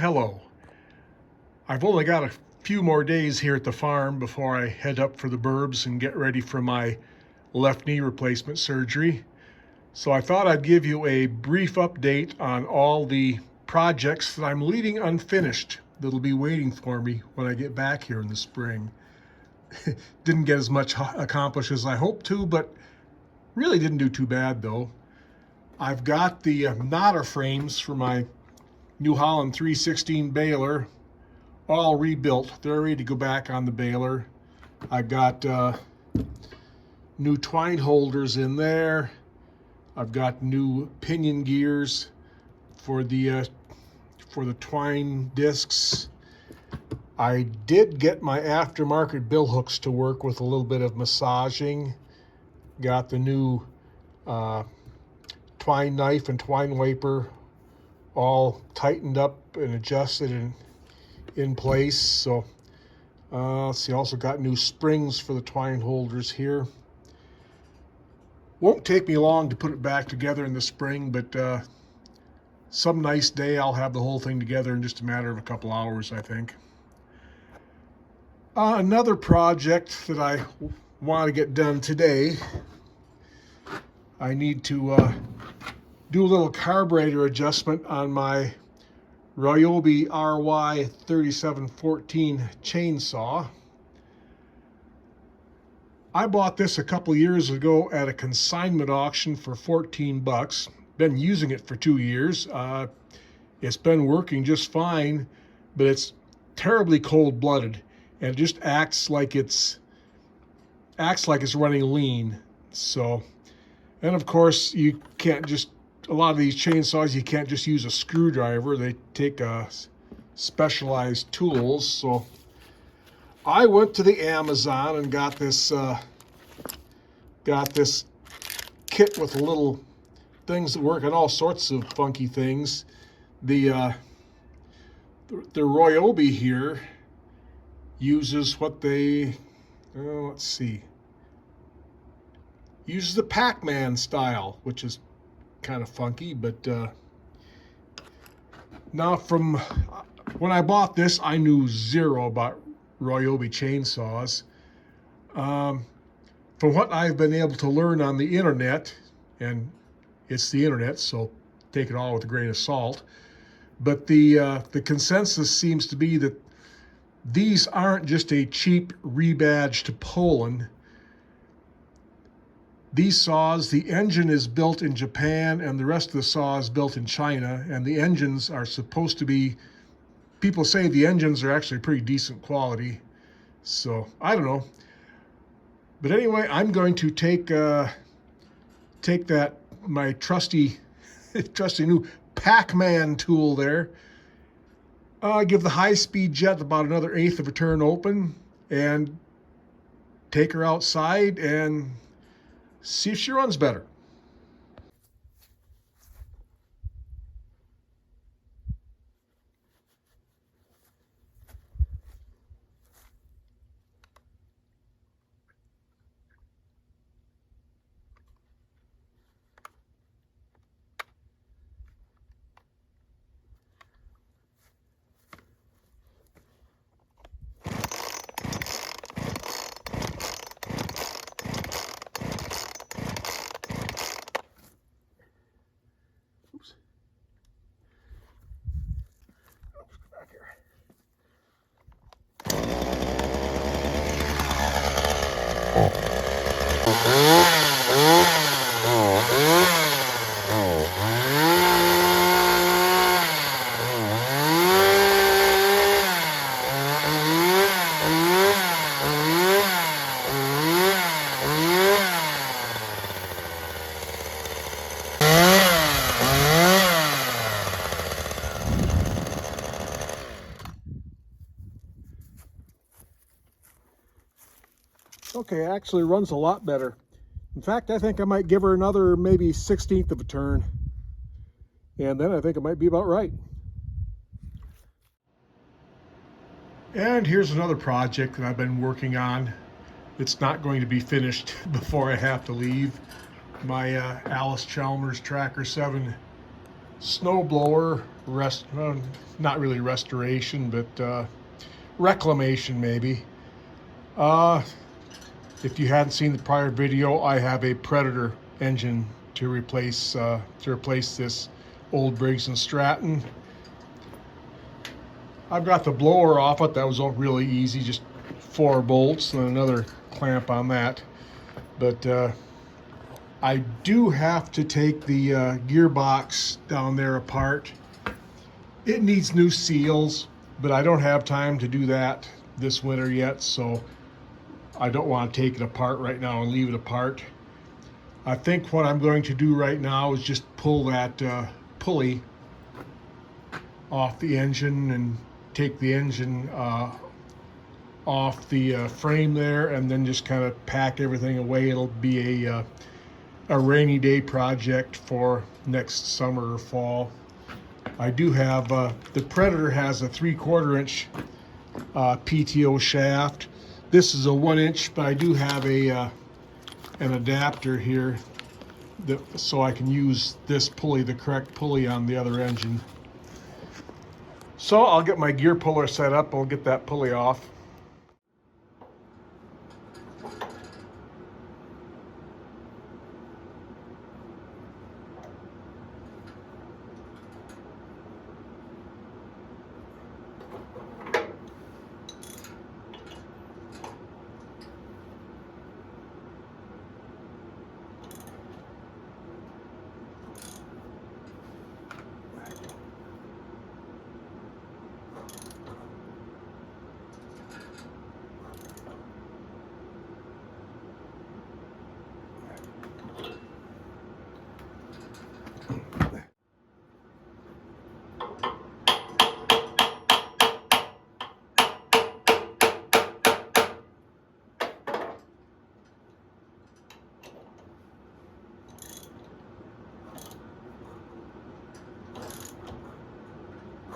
hello. I've only got a few more days here at the farm before I head up for the burbs and get ready for my left knee replacement surgery. So I thought I'd give you a brief update on all the projects that I'm leaving unfinished that'll be waiting for me when I get back here in the spring. Didn't get as much accomplished as I hoped to, but really didn't do too bad though. I've got the knotter frames for my New Holland 316 baler all rebuilt. They're ready to go back on the baler. I've got new twine holders in there. I've got new pinion gears for the twine discs. I did get my aftermarket bill hooks to work with a little bit of massaging. Got the new twine knife and twine wiper all tightened up and adjusted in place. So let's see, also got new springs for the twine holders here. Won't take me long to put it back together in the spring, but some nice day I'll have the whole thing together in just a matter of a couple hours, I think. Another project that I want to get done today, I need to do a little carburetor adjustment on my Ryobi RY 3714 chainsaw. I bought this a couple years ago at a consignment auction for 14 bucks. Been using it for 2 years. It's been working just fine, but it's terribly cold-blooded and it just acts like it's running lean. So, and of course you can't just, a lot of these chainsaws, you can't just use a screwdriver. They take specialized tools. So I went to the Amazon and got this kit with little things that work on all sorts of funky things. The Ryobi here uses what they, let's see, uses the Pac-Man style, which is kind of funky, but now from when I bought this, I knew zero about Ryobi chainsaws. From what I've been able to learn on the internet, and it's the internet, so take it all with a grain of salt, but the consensus seems to be that these aren't just a cheap rebadge to Poland. These saws, the engine is built in Japan and the rest of the saw is built in China, and the engines are supposed to be, people say the engines are actually pretty decent quality. So I don't know. But anyway, I'm going to take that, my trusty new Pac-Man tool there, give the high-speed jet about another eighth of a turn open and take her outside and see if she runs better. Okay, it actually runs a lot better. In fact, I think I might give her another maybe 1/16 of a turn. And then I think it might be about right. And here's another project that I've been working on. It's not going to be finished before I have to leave. My Alice Chalmers Tracker 7 snowblower not really restoration, but reclamation maybe. If you hadn't seen the prior video, I have a Predator engine to replace this old Briggs & Stratton. I've got the blower off it. That was all really easy, just 4 bolts and another clamp on that. But I do have to take the gearbox down there apart. It needs new seals, but I don't have time to do that this winter yet, so I don't want to take it apart right now and leave it apart. I think what I'm going to do right now is just pull that pulley off the engine and take the engine off the frame there, and then just kind of pack everything away. It'll be a rainy day project for next summer or fall. I do have the Predator has a 3/4 inch PTO shaft. This is a 1 inch, but I do have an adapter here so I can use this pulley, the correct pulley on the other engine. So I'll get my gear puller set up. I'll get that pulley off.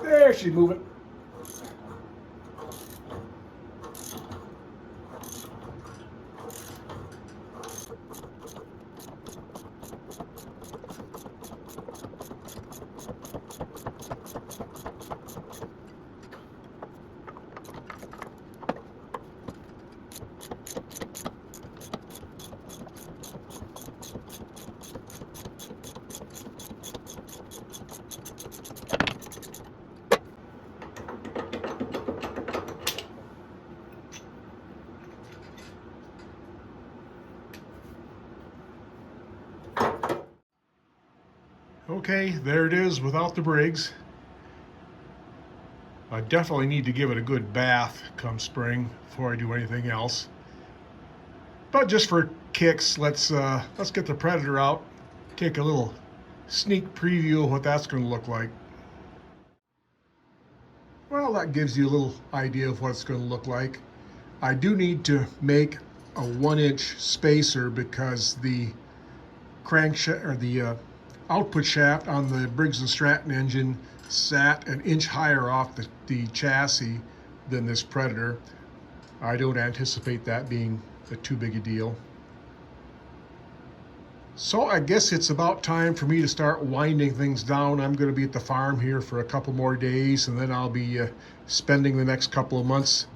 There, she's moving. Okay, there it is without the Briggs. I definitely need to give it a good bath come spring before I do anything else. But just for kicks, let's get the Predator out, take a little sneak preview of what that's going to look like. Well, that gives you a little idea of what it's going to look like. I do need to make a 1 inch spacer because the crankshaft or the output shaft on the Briggs & Stratton engine sat an inch higher off the chassis than this Predator. I don't anticipate that being too big a deal. So I guess it's about time for me to start winding things down. I'm going to be at the farm here for a couple more days, and then I'll be spending the next couple of months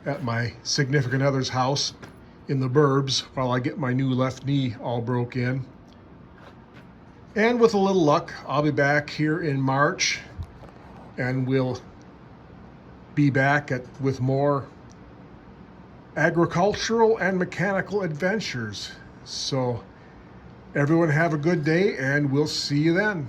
at my significant other's house in the burbs while I get my new left knee all broke in. And with a little luck, I'll be back here in March, and we'll be back with more agricultural and mechanical adventures. So everyone have a good day, and we'll see you then.